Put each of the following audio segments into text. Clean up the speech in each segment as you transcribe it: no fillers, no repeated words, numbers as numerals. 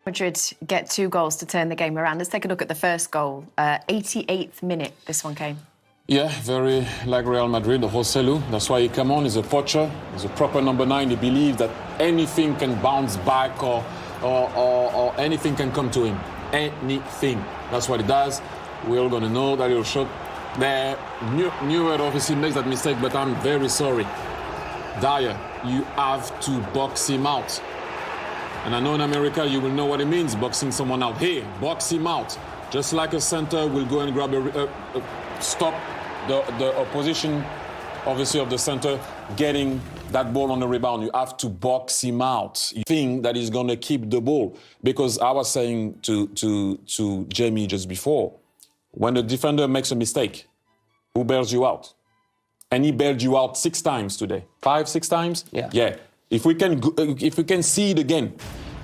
Madrid get 2 goals to turn the game around. Let's take a look at the first goal. 88th minute, this one came. Yeah, very like Real Madrid, the Joselu. That's why he came on. He's a poacher. He's a proper number 9. He believes that anything can bounce back or anything can come to him. Anything. That's what he does. We're all going to know that he'll shot there. Neuer obviously makes that mistake, but I'm very sorry. Dyer, you have to box him out. And I know in America you will know what it means, boxing someone out. Here, box him out. Just like a center will go and grab stop the opposition, obviously, of the center getting that ball on the rebound. You have to box him out. You think that he's going to keep the ball. Because I was saying to Jamie just before, when the defender makes a mistake, who bails you out? And he bailed you out 6 times today. 5, 6 times? Yeah. If we can see it again,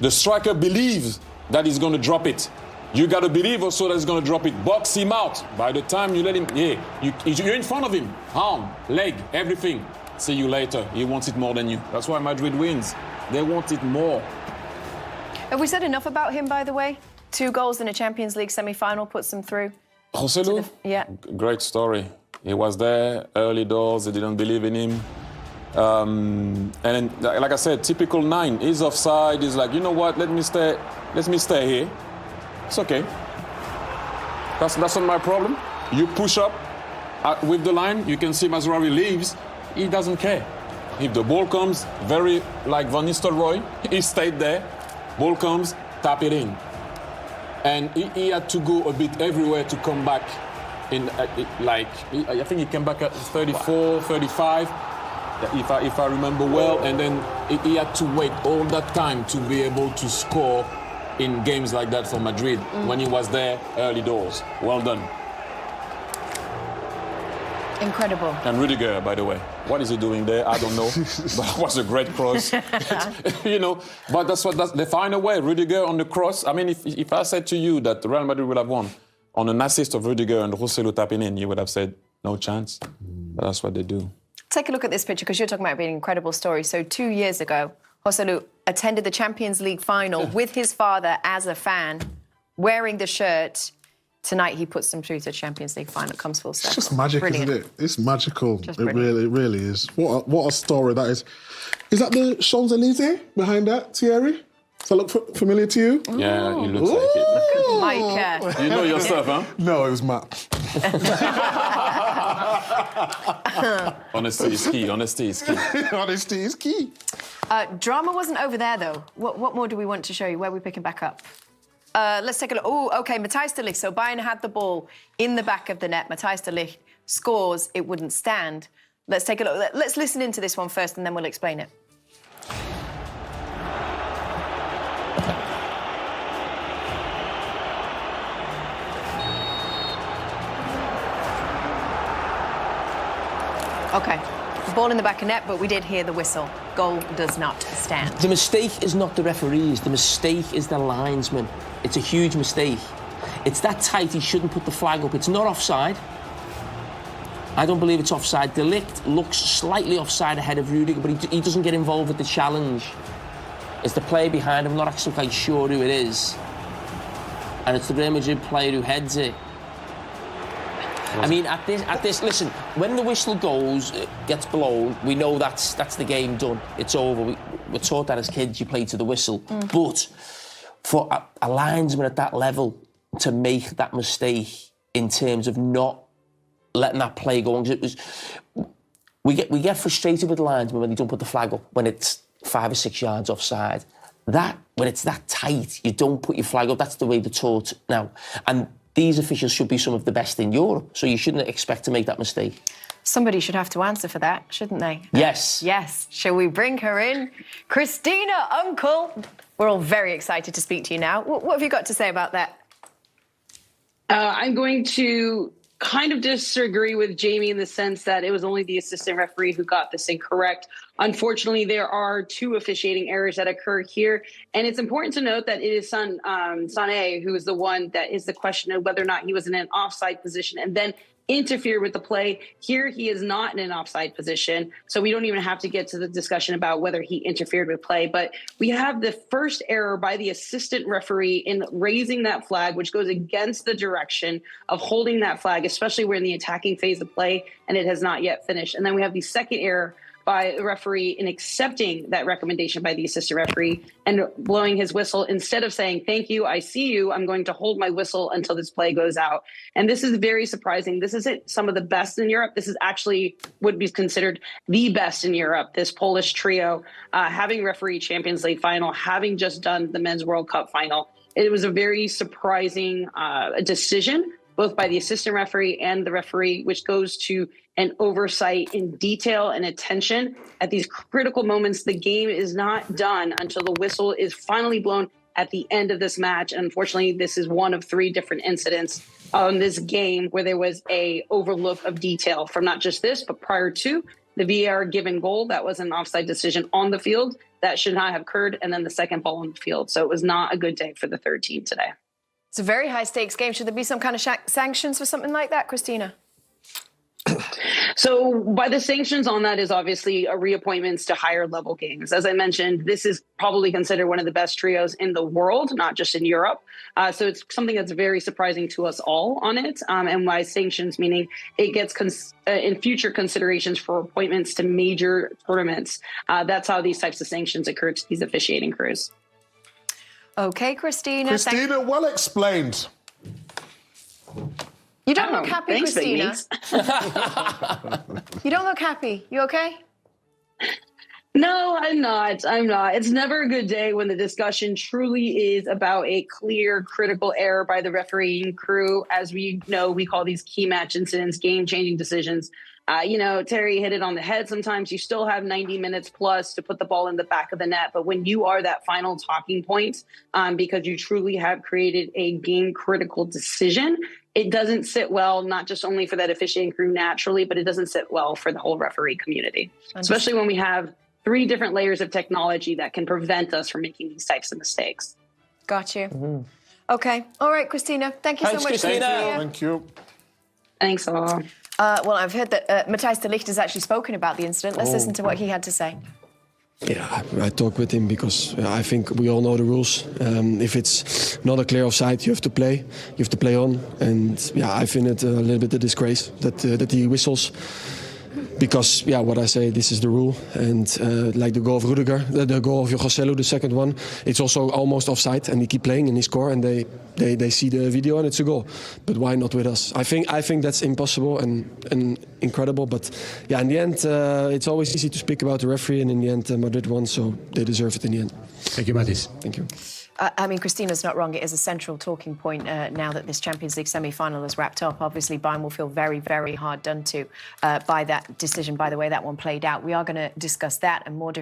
the striker believes that he's going to drop it. You got to believe also that he's going to drop it. Box him out. By the time you let him, you're in front of him. Arm, leg, everything. See you later. He wants it more than you. That's why Madrid wins. They want it more. Have we said enough about him, by the way? 2 goals in a Champions League semi-final puts them through. Joselu? Yeah. Great story. He was there, early doors. They didn't believe in him. And then, like I said, typical 9. He's offside. He's like, you know what? Let me stay here. It's okay. That's not my problem. You push up with the line. You can see Mazraoui leaves. He doesn't care. If the ball comes, very like Van Nistelrooy, he stayed there. Ball comes, tap it in. And he had to go a bit everywhere to come back. I think he came back at 34, 35. If I remember well, and then he had to wait all that time to be able to score in games like that for Madrid when he was there early doors. Well done. Incredible. And Rüdiger, by the way, what is he doing there? I don't know. But it was a great cross. But that's they find a way. Rüdiger on the cross. I mean, if I said to you that Real Madrid would have won on an assist of Rüdiger and Joselu tapping in, you would have said no chance. But that's what they do. Take a look at this picture, because you're talking about being an incredible story. So 2 years ago, Joselu attended the Champions League final with his father as a fan, wearing the shirt. Tonight, he puts them through to the Champions League final. It comes full circle. It's just magic, Brilliant. isn't it? It's magical. Just It brilliant. really is. What a story that is. Is that the Champs-Élysées behind that, Thierry? Does that look familiar to you? Yeah, he looks like it. Mike, You know your stuff, huh? No, it was Matt. Honesty is key. Honesty is key. Honesty is key. drama wasn't over there, though. What more do we want to show you? Where are we picking back up? Let's take a look. Oh, OK, Matthijs de Ligt. So Bayern had the ball in the back of the net. Matthijs de Ligt scores. It wouldn't stand. Let's take a look. Let's listen into this one first, and then we'll explain it. OK. Ball in the back of net, but we did hear the whistle. Goal does not stand. The mistake is not the referees. The mistake is the linesman. It's a huge mistake. It's that tight, he shouldn't put the flag up. It's not offside. I don't believe it's offside. De Ligt looks slightly offside ahead of Rüdiger, but he doesn't get involved with the challenge. It's the player behind him, I'm not actually quite sure who it is. And it's the Real Madrid player who heads it. I mean, at this, listen, when the whistle gets blown, we know that's the game done. It's over. We're taught that as kids, you play to the whistle. But for a linesman at that level to make that mistake in terms of not letting that play go on, we get frustrated with linesmen when they don't put the flag up when it's 5 or 6 yards offside. When it's that tight, you don't put your flag up. That's the way they're taught now. And these officials should be some of the best in Europe, so you shouldn't expect to make that mistake. Somebody should have to answer for that, shouldn't they? Yes. Yes. Shall we bring her in? Christina, Uncle. We're all very excited to speak to you now. What have you got to say about that? I'm going to kind of disagree with Jamie in the sense that it was only the assistant referee who got this incorrect. Unfortunately, there are 2 officiating errors that occur here. And it's important to note that it is Sané who is the one that is the question of whether or not he was in an offside position. And then interfered with the play. Here, he is not in an offside position, so we don't even have to get to the discussion about whether he interfered with play. But we have the first error by the assistant referee in raising that flag, which goes against the direction of holding that flag, especially we're in the attacking phase of play, and it has not yet finished. And then we have the second error by the referee in accepting that recommendation by the assistant referee and blowing his whistle. Instead of saying, thank you, I see you, I'm going to hold my whistle until this play goes out. And this is very surprising. This isn't some of the best in Europe. This is actually would be considered the best in Europe, this Polish trio, having referee Champions League final, having just done the Men's World Cup final. It was a very surprising decision, both by the assistant referee and the referee, which goes to an oversight in detail and attention. At these critical moments, the game is not done until the whistle is finally blown at the end of this match. And unfortunately, this is one of 3 different incidents on this game where there was a overlook of detail from not just this, but prior to the VAR given goal. That was an offside decision on the field. That should not have occurred. And then the second ball on the field. So it was not a good day for the third team today. It's a very high-stakes game. Should there be some kind of sanctions for something like that, Christina? So by the sanctions on that is obviously reappointments to higher level games. As I mentioned, this is probably considered one of the best trios in the world, not just in Europe. So it's something that's very surprising to us all on it. And why sanctions, meaning it gets in future considerations for appointments to major tournaments. That's how these types of sanctions occur to these officiating crews. Okay, Christina. Christina, well explained. You don't look happy, thanks, Christina. You don't look happy. You okay? No, I'm not. It's never a good day when the discussion truly is about a clear, critical error by the refereeing crew. As we know, we call these key match incidents, game-changing decisions. Terry hit it on the head. Sometimes you still have 90 minutes plus to put the ball in the back of the net. But when you are that final talking point, because you truly have created a game-critical decision, it doesn't sit well, not just only for that officiating crew naturally, but it doesn't sit well for the whole referee community, especially when we have 3 different layers of technology that can prevent us from making these types of mistakes. Got you. Mm-hmm. Okay. All right, Christina. Thank you so much. Christina. Thank you. Thanks all. Well, I've heard that Matthijs de Ligt has actually spoken about the incident. Let's listen to what he had to say. Yeah, I talked with him because I think we all know the rules. If it's not a clear offside, you have to play. You have to play on. And yeah, I find it a little bit a disgrace that he whistles. Because, yeah, what I say, this is the rule. And like the goal of Rudiger, the goal of Joselu, the second one, it's also almost offside. And they keep playing and they score and they see the video and it's a goal. But why not with us? I think that's impossible and incredible. But yeah, in the end, it's always easy to speak about the referee. And in the end, Madrid won, so they deserve it in the end. Thank you, Matthijs. Thank you. I mean, Christina's not wrong. It is a central talking point now that this Champions League semi-final is wrapped up. Obviously, Bayern will feel very, very hard done to by that decision, by the way that one played out. We are going to discuss that and more.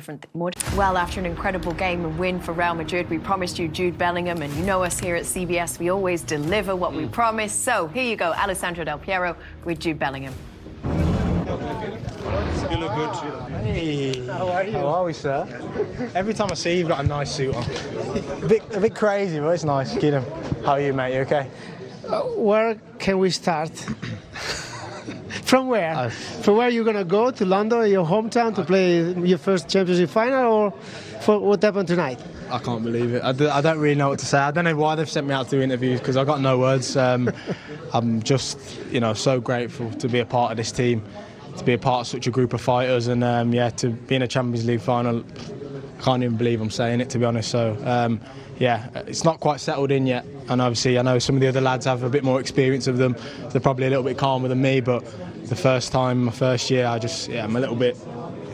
Well, after an incredible game and win for Real Madrid, we promised you Jude Bellingham, and you know us here at CBS, we always deliver what we promise. So here you go, Alessandro Del Piero with Jude Bellingham. You look good. Hey, how are we, sir? Every time I see you, you've got a nice suit on. A bit crazy, but it's nice. Kidham, how are you, mate? You okay? Where can we start? From where? From where you're going to go to London, your hometown, to play your first Champions League final, or for what happened tonight? I can't believe it. I don't really know what to say. I don't know why they've sent me out to do interviews because I've got no words. I'm just, so grateful to be a part of this team, to be a part of such a group of fighters, and to be in a Champions League final. I can't even believe I'm saying it, to be honest. So, it's not quite settled in yet. And obviously, I know some of the other lads have a bit more experience of them. They're probably a little bit calmer than me, but the first time, my first year, I'm a little bit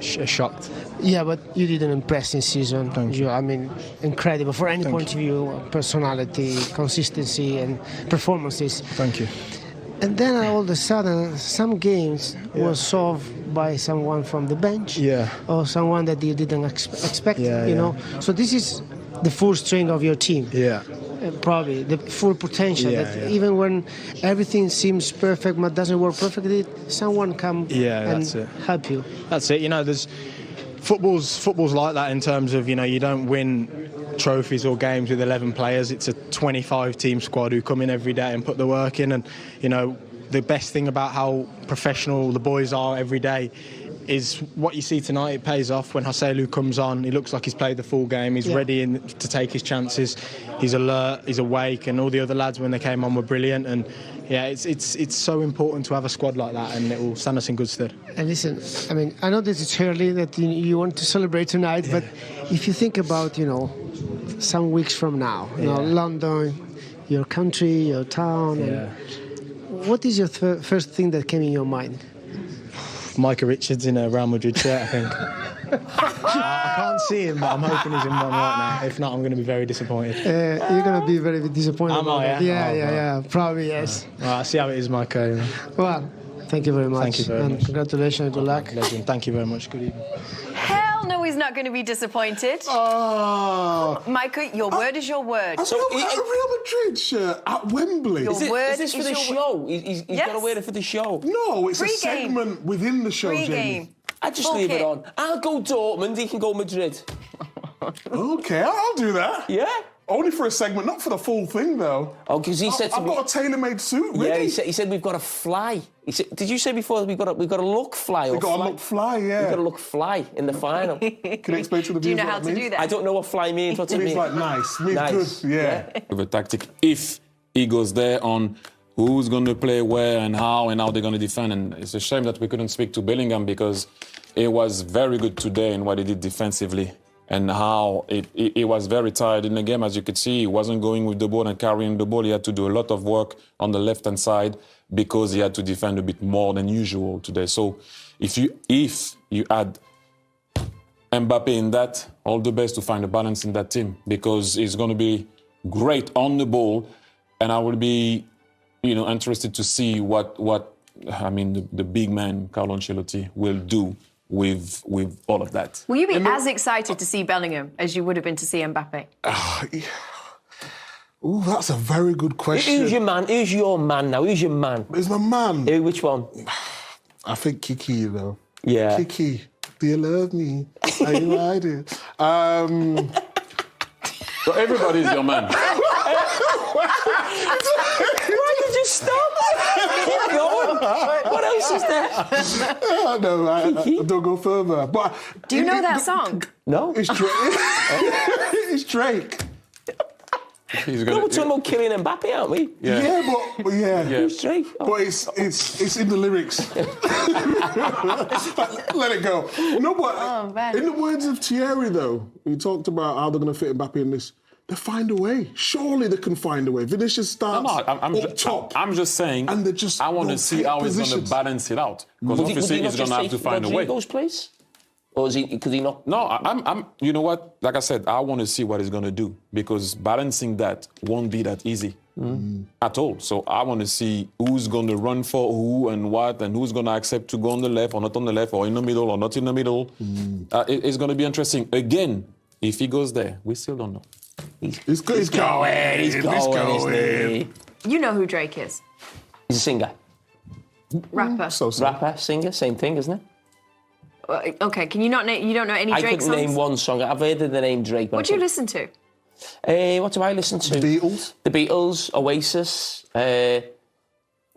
shocked. Yeah, but you did an impressive season. Thank you. I mean, incredible for any point of view, personality, consistency, and performances. Thank you. And then all of a sudden, some games were solved by someone from the bench, or someone that you didn't expect. You know, so this is the full strength of your team. Yeah. Probably the full potential. Even when everything seems perfect but doesn't work perfectly, someone come and help you. That's it. There's football's like that in terms of you don't win trophies or games with 11 players. It's a 25 team squad who come in every day and put the work in, and the best thing about how professional the boys are every day is what you see tonight. It pays off when Joselu comes on. He looks like he's played the full game. He's ready to take his chances. He's alert, he's awake, and all the other lads when they came on were brilliant. And yeah, it's so important to have a squad like that, and it will stand us in good stead. And listen, I mean, I know that it's early, that you want to celebrate tonight, but if you think about, some weeks from now, London, your country, your town, and what is your first thing that came in your mind? Micah Richards in a Real Madrid shirt, I think. I can't see him, but I'm hoping he's in one right now. If not, I'm going to be very disappointed. You're going to be very disappointed. Am I? Yeah. Probably, yes. Well, I'll see how it is, Micah. Well, thank you very much. Thank you very much. Congratulations, good luck. Legend. Thank you very much. Good evening. Hell no, he's not going to be disappointed. Oh. Micah, your word is your word. So a Real Madrid shirt at Wembley. Your word is this for the show? He's got to wear it for the show. No, it's a Pre-game. segment within the show, Jamie. Pre-game. I just Full leave kit. it on. I'll go Dortmund, he can go Madrid. Okay, I'll do that. Yeah? Only for a segment, not for the full thing, though. Oh, because he said to I've me... got a tailor-made suit, Yeah, ready. he said we've got to fly. He said, did you say before we've got to look fly? We've got to look fly, yeah. We've got to look fly in the final. Can you explain to the viewers Do you know what how that to means? do that? I don't know what fly means. What's It it means mean? like nice. It means Nice. good, yeah. With a tactic, if he goes there on who's going to play where and how they're going to defend. And it's a shame that we couldn't speak to Bellingham because he was very good today in what he did defensively and how he was very tired in the game. As you could see, he wasn't going with the ball and carrying the ball. He had to do a lot of work on the left-hand side because he had to defend a bit more than usual today. So if you add Mbappe in that, all the best to find a balance in that team because he's going to be great on the ball, and I will be, interested to see what the big man Carlo Ancelotti will do with all of that. Will you be as excited to see Bellingham as you would have been to see Mbappe? Ooh, that's a very good question. Who's your man? Who's your man now? Who's your man? Is my man? Which one? I think Kiki, though. Yeah. Kiki, do you love me? I know I do. So everybody's your man. Why did you stop? Keep going. What else is there? No, don't go further. But Do you know that song? No. It's Drake. It's Drake. He's No, we're talking about killing Mbappe, aren't we? Yeah, but yeah. Who's Drake? Oh. But it's in the lyrics. Let it go. No, but man. in the words of Thierry, though, he talked about how they're going to fit Mbappe in this. They find a way. Surely they can find a way. Vinicius starts up top. I'm just saying. And they just I want to see how he's going to balance it out because obviously he's going to have to find a way. Rodrigo's place? Or could he not? No, I'm. You know what? Like I said, I want to see what he's going to do because balancing that won't be that easy at all. So I want to see who's going to run for who and what, and who's going to accept to go on the left or not on the left, or in the middle or not in the middle. It's going to be interesting. Again, if he goes there, we still don't know. He's going. Isn't he? You know who Drake is. He's a singer. Rapper. Rapper, singer, same thing, isn't it? Okay, can you not name? You don't know any I Drake couldn't songs? name one song. I've heard of the name Drake. What do you listen to? What do I listen to? The Beatles. The Beatles, Oasis, the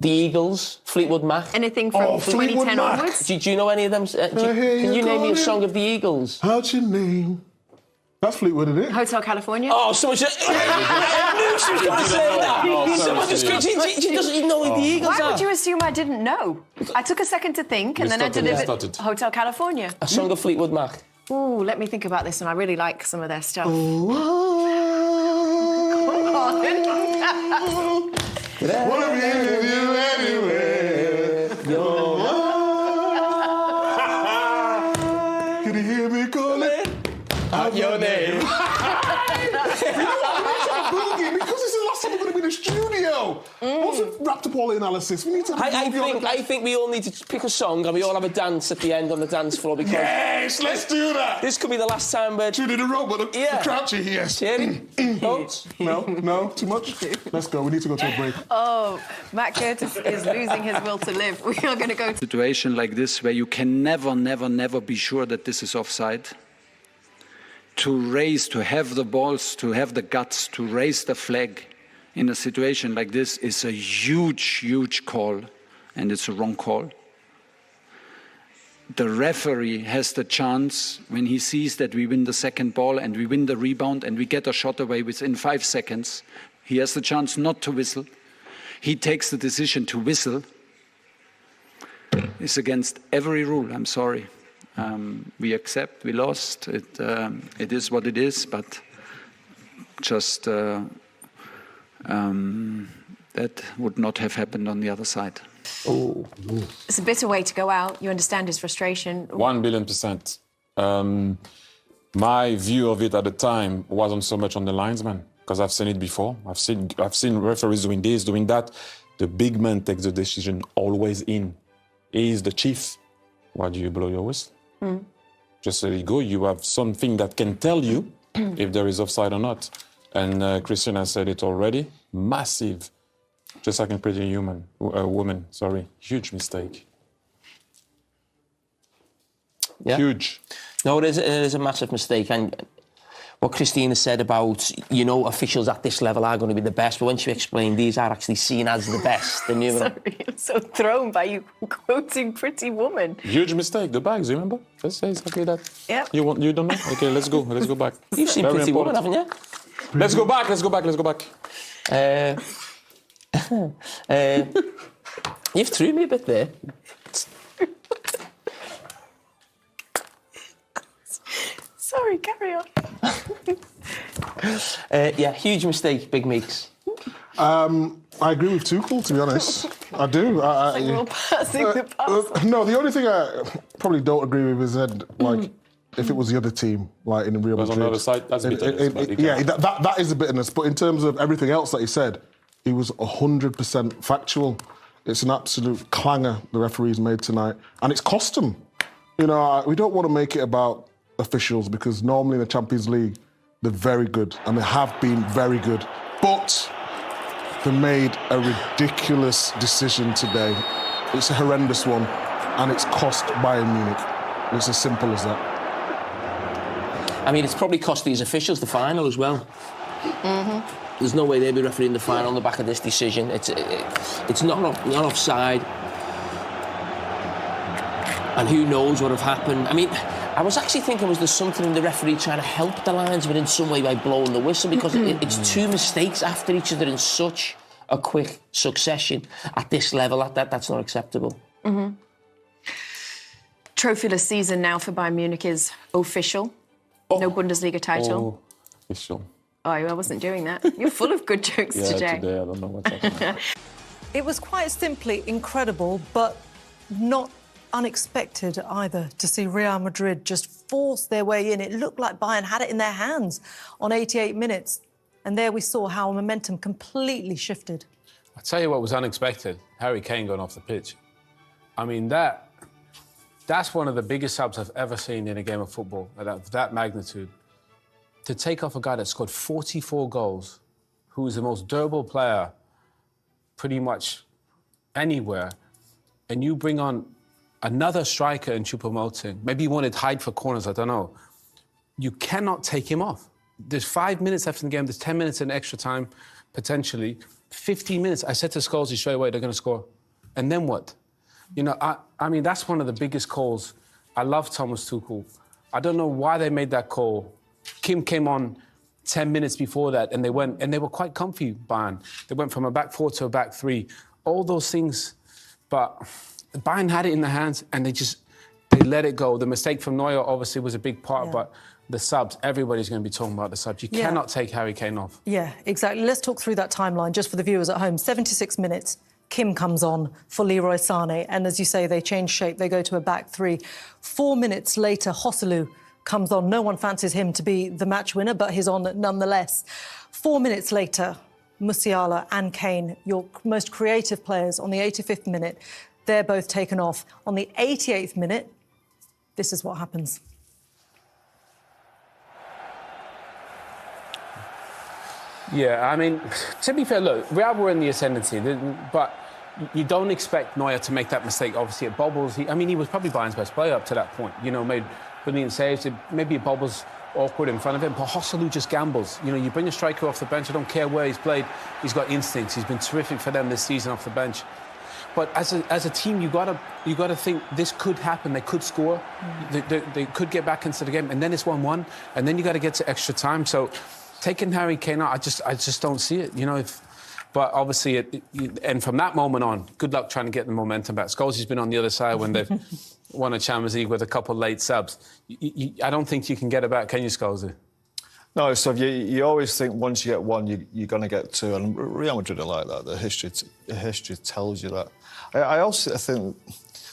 Eagles, Fleetwood Mac. Anything from Fleetwood 2010 Mac. onwards? Do you know any of them? Can you name me a song of the Eagles? How's your name? That's Fleetwood, isn't it? Hotel California? Oh, someone said... I knew she was going to say that. Someone just... She doesn't even know who the Eagles Why are. would you assume I didn't know? I took a second to think and then I delivered Hotel California. A song of Fleetwood Mac. Ooh, let me think about this one. I really like some of their stuff. Wanna be with you anywhere. Can you hear me calling out your name? Because it's the last time we're going to be in the studio. Once we've wrapped up all the analysis, we need to... I think we all need to pick a song and we all have a dance at the end on the dance floor because... Yes, let's do that. This could be the last time we're... 2 in a row, but the crouchy here. Thierry, thoughts? No, too much? Let's go, we need to go to a break. Oh, Matt Curtis is losing his will to live. We are going to go to... Situation like this where you can never be sure that this is offside. To have the balls, to have the guts, to raise the flag in a situation like this is a huge call and it's a wrong call. The referee has the chance, when he sees that we win the second ball and we win the rebound and we get a shot away within 5 seconds, he has the chance not to whistle. He takes the decision to whistle. It's against every rule, I'm sorry. We accept, we lost, it is what it is, but just that would not have happened on the other side. Oh. It's a bitter way to go out. You understand his frustration. 1,000,000,000%. My view of it at the time wasn't so much on the linesman, because I've seen it before. I've seen referees doing this, doing that. The big man takes the decision always in. He is the chief. Why do you blow your whistle? Just let it go. You have something that can tell you if there is offside or not. And Christian has said it already. Massive. Just like a pretty woman, huge mistake. Yeah. Huge. No, it is a massive mistake. And what Christina said about, officials at this level are going to be the best, but when she explained these are actually seen as the best. Sorry, I'm so thrown by you quoting Pretty Woman. Huge mistake. The bags, remember? Let's say exactly that. Yeah. You don't know? Okay, let's go. Let's go back. You've seen Pretty Woman, haven't you? Let's go back. You've threw me a bit there. Sorry, carry on. Yeah, huge mistake, Big Meeks. I agree with Tuchel, to be honest. I do. We're passing the parcel. No, the only thing I probably don't agree with is that, if it was the other team, like in Real Madrid. On the other side, that's bitterness. That is a bitterness. But in terms of everything else that he said, he was 100% factual. It's an absolute clanger the referees made tonight. And it's cost them. We don't want to make it about officials, because normally in the Champions League, they're very good, and they have been very good. But they made a ridiculous decision today. It's a horrendous one, and it's cost Bayern Munich. It's as simple as that. I mean, it's probably cost these officials the final as well. There's no way they'll be refereeing the final on the back of this decision. It's not offside. And who knows what have happened. I mean, I was actually thinking, was there something in the referee trying to help the linesman in some way by blowing the whistle? Because it's two mistakes after each other in such a quick succession at this level. That's not acceptable. Trophyless season now for Bayern Munich is official. No Bundesliga title. Official. Oh, I wasn't doing that. You're full of good jokes today. I don't know what's happening. It was quite simply incredible, but not unexpected either, to see Real Madrid just force their way in. It looked like Bayern had it in their hands on 88 minutes. And there we saw how momentum completely shifted. I'll tell you what was unexpected. Harry Kane going off the pitch. I mean, that's one of the biggest subs I've ever seen in a game of football, of that magnitude. To take off a guy that scored 44 goals, who is the most durable player pretty much anywhere, and you bring on another striker in Choupo-Moting. Maybe you wanted to hide for corners, I don't know. You cannot take him off. There's 5 minutes left in the game, there's 10 minutes in extra time, potentially. 15 minutes, I said to Scholes straight away, they're going to score. And then what? I mean, that's one of the biggest calls. I love Thomas Tuchel. I don't know why they made that call. Kim came on 10 minutes before that, and they were quite comfy, Bayern. They went from a back four to a back three. All those things, but Bayern had it in their hands, and they let it go. The mistake from Neuer obviously was a big part, but the subs, everybody's going to be talking about the subs. You cannot take Harry Kane off. Yeah, exactly. Let's talk through that timeline just for the viewers at home. 76 minutes, Kim comes on for Leroy Sané, and as you say, they change shape. They go to a back three. 4 minutes later, Joselu comes on. No one fancies him to be the match winner, but he's on nonetheless. 4 minutes later, Musiala and Kane, your most creative players, on the 85th minute, they're both taken off. On the 88th minute, this is what happens. Yeah, I mean, to be fair, look, Real were in the ascendancy, but you don't expect Neuer to make that mistake. Obviously, it bobbles. He was probably Bayern's best player up to that point. Made brilliant saves. Maybe it bobbles awkward in front of him, but Joselu just gambles. You bring a striker off the bench, I don't care where he's played, he's got instincts. He's been terrific for them this season off the bench. But as a team, you gotta think this could happen. They could score, they could get back into the game, and then it's 1-1, and then you got to get to extra time. So taking Harry Kane out, I just don't see it. You know, but obviously, and from that moment on, good luck trying to get the momentum back. Scholes has been on the other side when they've won a Champions League with a couple late subs. I don't think you can get it back, can you, Scholes? No, so you always think once you get one, you're going to get two, and Real Madrid are like that. The history tells you that. I also think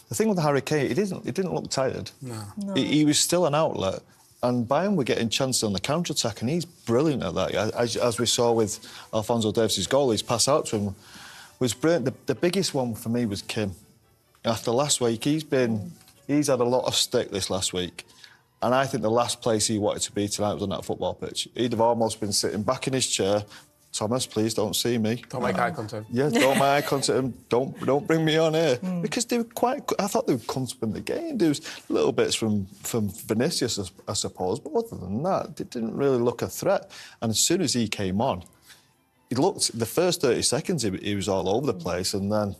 the thing with Harry Kane, he didn't look tired. No. He was still an outlet, and Bayern were getting chances on the counter-attack, and he's brilliant at that. As we saw with Alphonso Davies' goal, his pass out to him was brilliant. The biggest one for me was Kim. After last week, he's had a lot of stick this last week. And I think the last place he wanted to be tonight was on that football pitch. He'd have almost been sitting back in his chair. Thomas, please don't see me. Don't make eye contact. Yeah, don't make eye contact. Don't bring me on here. Because they were I thought they were comfortable in the game. There was little bits from Vinicius, I suppose. But other than that, they didn't really look a threat. And as soon as he came on, the first 30 seconds, he was all over the place. And then,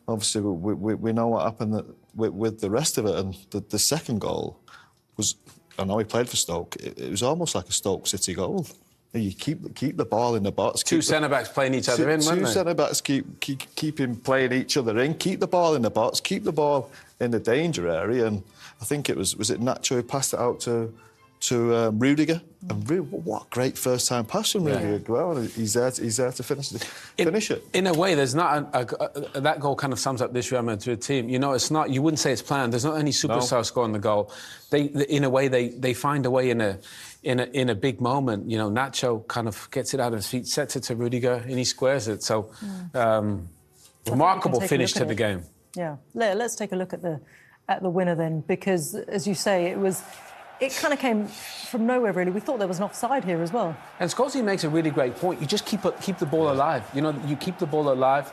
obviously, we know what happened with the rest of it. And the second goal was, I know he played for Stoke, it was almost like a Stoke City goal. You keep the ball in the box. Two centre-backs playing each other in, weren't they? Two centre-backs keep him playing each other in, keep the ball in the box, keep the ball in the danger area. And I think it was it Nacho who passed it out to Rudiger? And what a great first-time pass from Rudiger. Well, he's there to finish it. In a way, there's not that goal kind of sums up this Real Madrid team. You know, it's not. You wouldn't say it's planned. There's not any superstar scoring the goal. In a way, they find a way in a big moment. You know, Nacho kind of gets it out of his feet, sets it to Rudiger, and he squares it. So, remarkable finish to the game. Yeah, Leah, let's take a look at the winner then, because as you say, it kind of came from nowhere, really. We thought there was an offside here as well. And Scholes makes a really great point. You just keep the ball alive. You know, you keep the ball alive,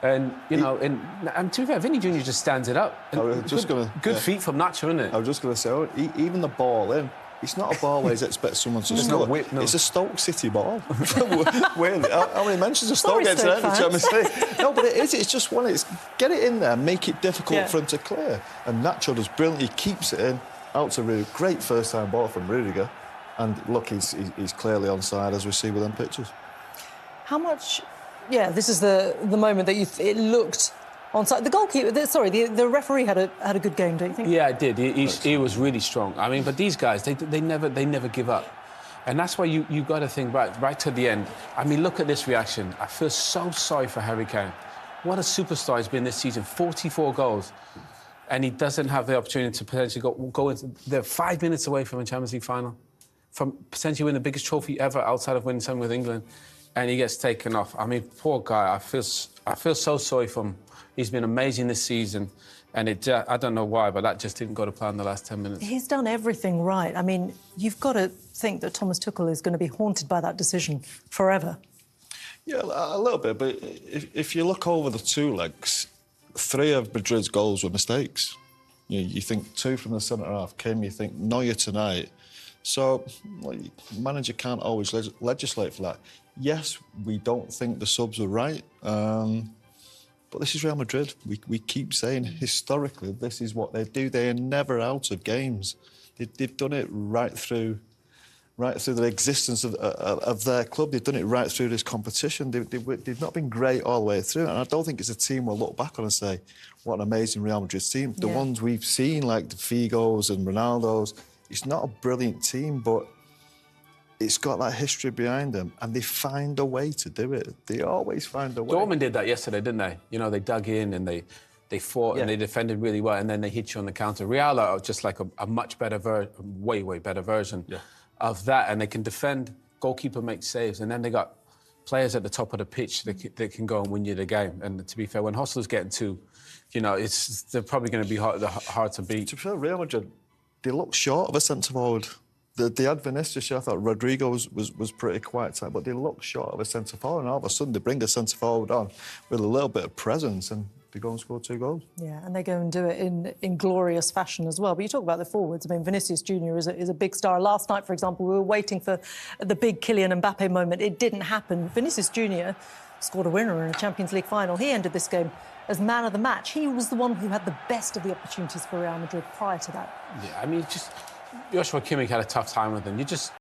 and you know, and to be fair, Vinny Jr. just stands it up. Good feet from Nacho, isn't it? I was just going to say, even the ball in. It's not a ball where you expect someone to score. No. It's a Stoke City ball. How many mentions of Stoke gets there? No, but it is. It's just one. It's get it in there, make it difficult for him to clear. And Nacho does brilliantly. He keeps it in. Out to Rudiger. Great first-time ball from Rudiger. And look, he's clearly onside, as we see with them pictures. How much... Yeah, this is the moment that it looked onside. The goalkeeper... the referee had a good game, don't you think? Yeah, it did. He was really strong. I mean, but these guys, they never give up. And that's why you got to think right to the end. I mean, look at this reaction. I feel so sorry for Harry Kane. What a superstar he's been this season. 44 goals. And he doesn't have the opportunity to potentially go into... They're 5 minutes away from a Champions League final, from potentially winning the biggest trophy ever outside of winning something with England, and he gets taken off. I mean, poor guy. I feel so sorry for him. He's been amazing this season, and I don't know why, but that just didn't go to plan the last 10 minutes. He's done everything right. I mean, you've got to think that Thomas Tuchel is going to be haunted by that decision forever. Yeah, a little bit, but if you look over the two legs... 3 of Madrid's goals were mistakes. You think 2 from the centre-half came, you think Neuer tonight. So, the manager can't always legislate for that. Yes, we don't think the subs were right, but this is Real Madrid. We keep saying, historically, this is what they do. They are never out of games. They've done it right through the existence of their club. They've done it right through this competition. They've not been great all the way through. And I don't think it's a team we'll look back on and say, what an amazing Real Madrid team. The ones we've seen, like the Figos and Ronaldos, it's not a brilliant team, but it's got that history behind them, and they find a way to do it. They always find a way. Dortmund did that yesterday, didn't they? You know, they dug in and they fought and they defended really well, and then they hit you on the counter. Real are just like a much better way better version of that, and they can defend, goalkeeper makes saves, and then they got players at the top of the pitch that can go and win you the game. And to be fair, when Hostler's getting 2, you know, they're probably going to be hard to beat. To be fair, Real Madrid, they look short of a centre-forward. They had Vinicius, I thought Rodrigo was pretty quiet time, but they look short of a centre-forward, and all of a sudden they bring a centre-forward on with a little bit of presence, and they go and score 2 goals. Yeah, and they go and do it in glorious fashion as well. But you talk about the forwards. I mean, Vinicius Jr. is a big star. Last night, for example, we were waiting for the big Kylian Mbappe moment. It didn't happen. Vinicius Jr., scored a winner in a Champions League final. He ended this game as man of the match. He was the one who had the best of the opportunities for Real Madrid prior to that. Yeah, I mean, just Joshua Kimmich had a tough time with them. You just